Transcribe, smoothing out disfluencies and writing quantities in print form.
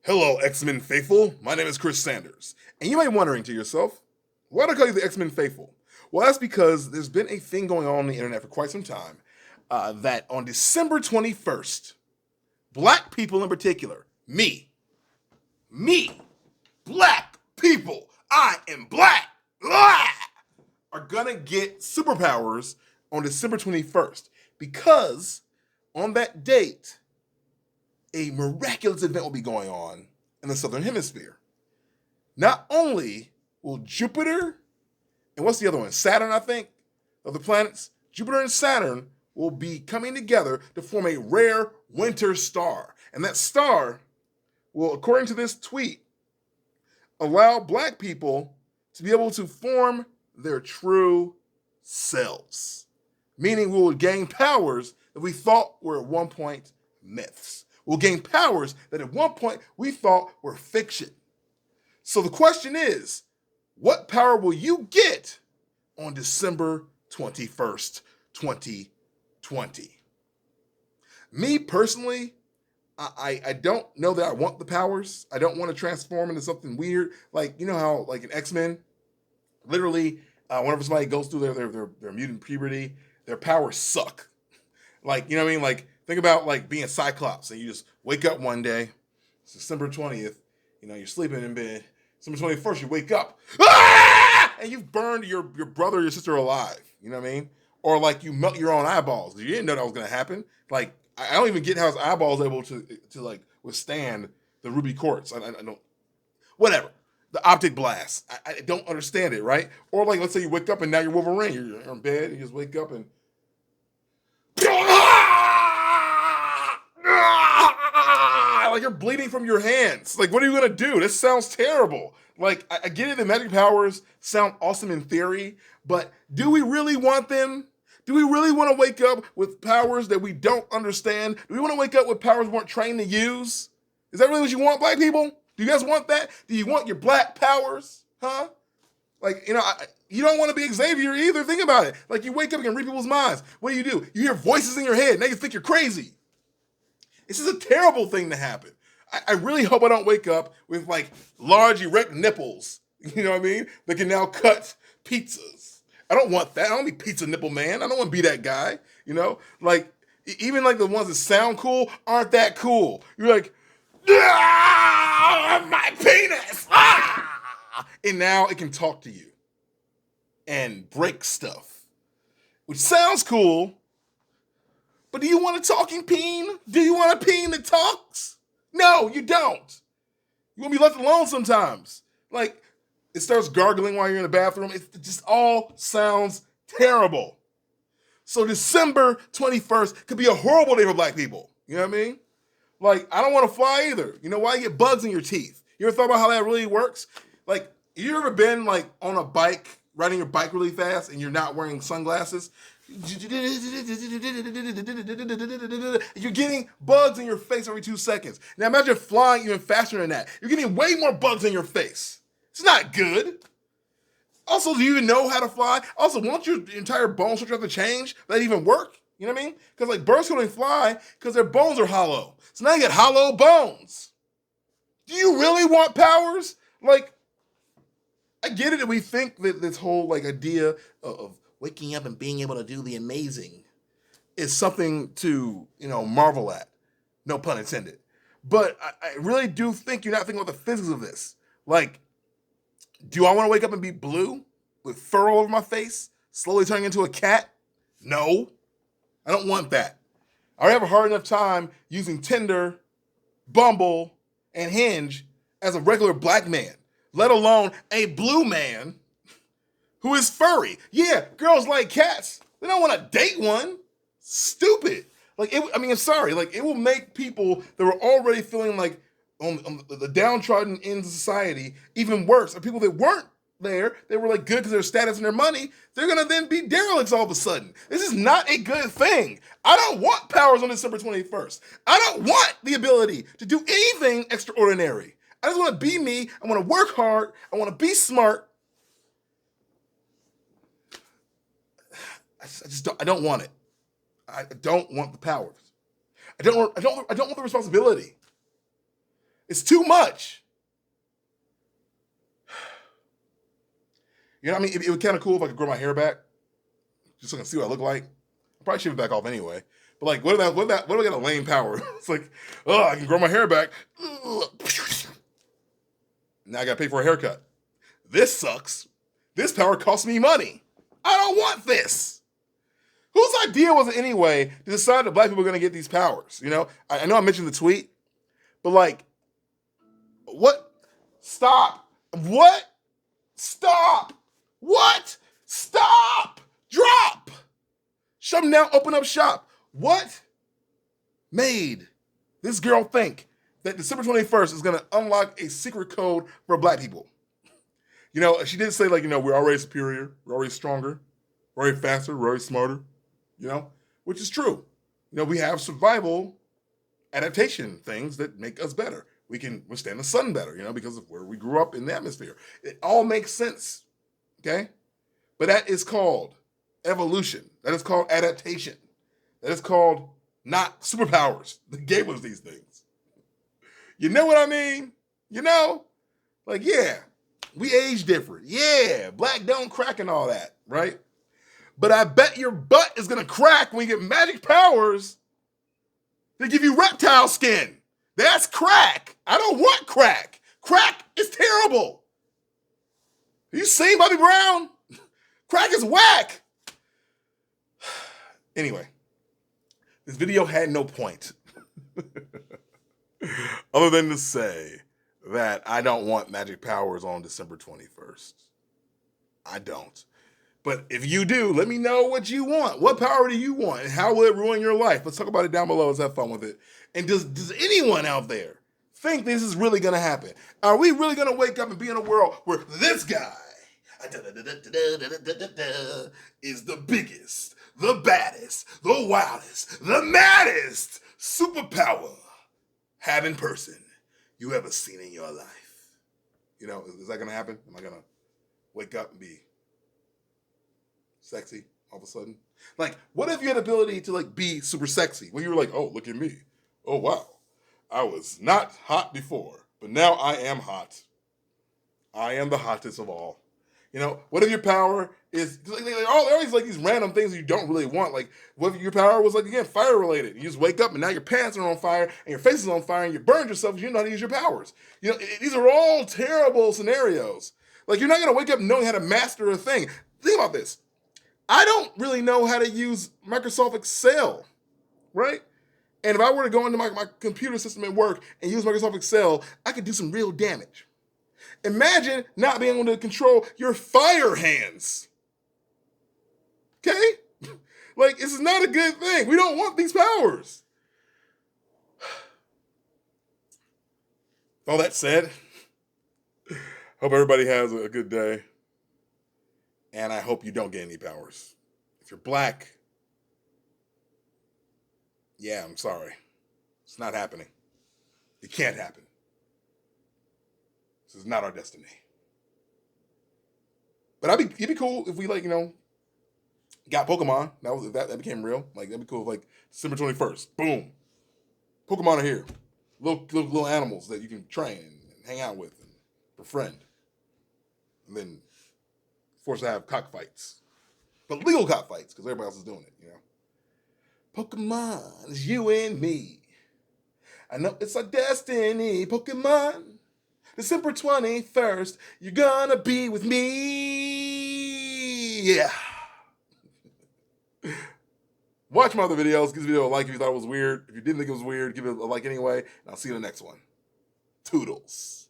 Hello, X-Men Faithful. My name is Chris Sanders. And you might be wondering to yourself, why do I call you the X-Men Faithful? Well, that's because there's been a thing going on the internet for quite some time that on December 21st, black people in particular, me, black people, I am black, are gonna get superpowers on December 21st because on that date, a miraculous event will be going on in the southern hemisphere. Not only will Jupiter and what's the other one? Saturn, I think, of the planets. Jupiter and Saturn will be coming together to form a rare winter star. And that star will, according to this tweet, allow black people to be able to form their true selves. Meaning we will gain powers that we thought were at one point myths. We'll gain powers that at one point we thought were fiction. So the question is, what power will you get on December 21st, 2020? Me personally, I don't know that I want the powers. I don't want to transform into something weird. Like, you know how, like in X-Men, literally, whenever somebody goes through their mutant puberty, their powers suck. Like, you know what I mean? Like, think about like being Cyclops and you just wake up one day, it's December 20th, you're sleeping in bed. December 21st, you wake up, and you've burned your brother or your sister alive. You know what I mean? Or like you melt your own eyeballs. You didn't know that was going to happen. Like, I don't even get how his eyeballs are able to like withstand the ruby quartz. I don't, whatever. The optic blast. I don't understand it, right? Or like, let's say you wake up and now you're Wolverine. You're in bed and you just wake up and like you're bleeding from your hands. Like, what are you gonna do? This sounds terrible. Like, I get it, the magic powers sound awesome in theory, but do we really want them? Do we really want to wake up with powers that we don't understand? Do we want to wake up with powers we weren't trained to use? Is that really what you want, black people? Do you guys want that? Do you want your black powers? Huh? Like, you don't want to be Xavier either. Think about it. Like, you wake up and you can read people's minds. What do? You hear voices in your head. Now you think you're crazy. This is a terrible thing to happen. I really hope I don't wake up with like large erect nipples, you know what I mean? That can now cut pizzas. I don't want that. I don't be pizza nipple man. I don't want to be that guy, Like, even like the ones that sound cool aren't that cool. You're like, my penis! And now it can talk to you and break stuff, which sounds cool. But do you want a talking peen? Do you want a peen that talks? No, you don't. You want to be left alone sometimes. Like, it starts gargling while you're in the bathroom. It just all sounds terrible. So December 21st could be a horrible day for black people. You know what I mean? Like, I don't want to fly either. You know why? You get bugs in your teeth. You ever thought about how that really works? Like, you ever been like on a bike, riding your bike really fast and you're not wearing sunglasses? You're getting bugs in your face every 2 seconds. Now imagine flying even faster than that. You're getting way more bugs in your face. It's not good. Also, do you even know how to fly? Also, won't your entire bone structure have to change? That even work? You know what I mean? Because like birds can only fly because their bones are hollow. So now you get hollow bones. Do you really want powers? Like, I get it that we think that this whole like idea of waking up and being able to do the amazing is something to, marvel at. No pun intended. But I really do think you're not thinking about the physics of this. Like, do I want to wake up and be blue with fur all over my face, slowly turning into a cat? No, I don't want that. I already have a hard enough time using Tinder, Bumble, and Hinge as a regular black man, let alone a blue man who is furry. Yeah, girls like cats. They don't want to date one. Stupid. Like, I'm sorry. Like, it will make people that were already feeling like on the downtrodden ends of society even worse. Or people that weren't there, they were like good because of their status and their money, they're going to then be derelicts all of a sudden. This is not a good thing. I don't want powers on December 21st. I don't want the ability to do anything extraordinary. I just want to be me. I want to work hard. I want to be smart. I don't want it. I don't want the powers. I don't want the responsibility. It's too much. You know what I mean? It would kind of cool if I could grow my hair back, just so I can see what I look like. I probably shave it back off anyway. But like, what if I got a lame power? It's like, oh, I can grow my hair back. Now I got to pay for a haircut. This sucks. This power costs me money. I don't want this. Whose idea was it anyway to decide that black people are going to get these powers? You know, I know I mentioned the tweet, but like, what? Stop. What? Stop. What? Stop. Drop. Shut them down. Open up shop. What made this girl think that December 21st is going to unlock a secret code for black people? You know, she did say, like, you know, we're already superior, we're already stronger, we're already faster, we're already smarter, you know, which is true. You know, we have survival adaptation things that make us better. We can withstand the sun better, you know, because of where we grew up in the atmosphere. It all makes sense, okay? But that is called evolution. That is called adaptation. That is called not superpowers that gave us these things. You know what I mean? You know? Like, yeah, we age different. Yeah, black don't crack and all that, right? But I bet your butt is going to crack when you get magic powers that give you reptile skin. That's crack. I don't want crack. Crack is terrible. Have you seen Bobby Brown? Crack is whack. Anyway, this video had no point other than to say that I don't want magic powers on December 21st. I don't. But if you do, let me know what you want. What power do you want? And how will it ruin your life? Let's talk about it down below. Let's have fun with it. And does anyone out there think this is really going to happen? Are we really going to wake up and be in a world where this guy is the biggest, the baddest, the wildest, the maddest superpower having person you ever seen in your life? You know, is that going to happen? Am I going to wake up and be sexy all of a sudden? Like, what if you had the ability to like be super sexy? When you were like, oh, look at me. Oh, wow. I was not hot before, but now I am hot. I am the hottest of all. You know, what if your power is, like, all there are like these random things you don't really want. Like, what if your power was like, again, fire related? You just wake up and now your pants are on fire and your face is on fire and you burned yourself because you don't know how to use your powers. You know, these are all terrible scenarios. Like, you're not going to wake up knowing how to master a thing. Think about this. I don't really know how to use Microsoft Excel, right? And if I were to go into my computer system at work and use Microsoft Excel, I could do some real damage. Imagine not being able to control your fire hands. Okay? Like, this is not a good thing. We don't want these powers. All that said, hope everybody has a good day. And I hope you don't get any powers. If you're black, yeah, I'm sorry. It's not happening. It can't happen. This is not our destiny. But it'd be cool if we, like, you know, got Pokemon. That became real. Like, that'd be cool if, like, December 21st, boom. Pokemon are here. Little animals that you can train and hang out with and befriend. And then forced to have cockfights. But legal cockfights, because everybody else is doing it, you know. Pokemon, it's you and me. I know it's our destiny, Pokemon. December 21st, you're gonna be with me. Yeah. Watch my other videos. Give this video a like if you thought it was weird. If you didn't think it was weird, give it a like anyway. And I'll see you in the next one. Toodles.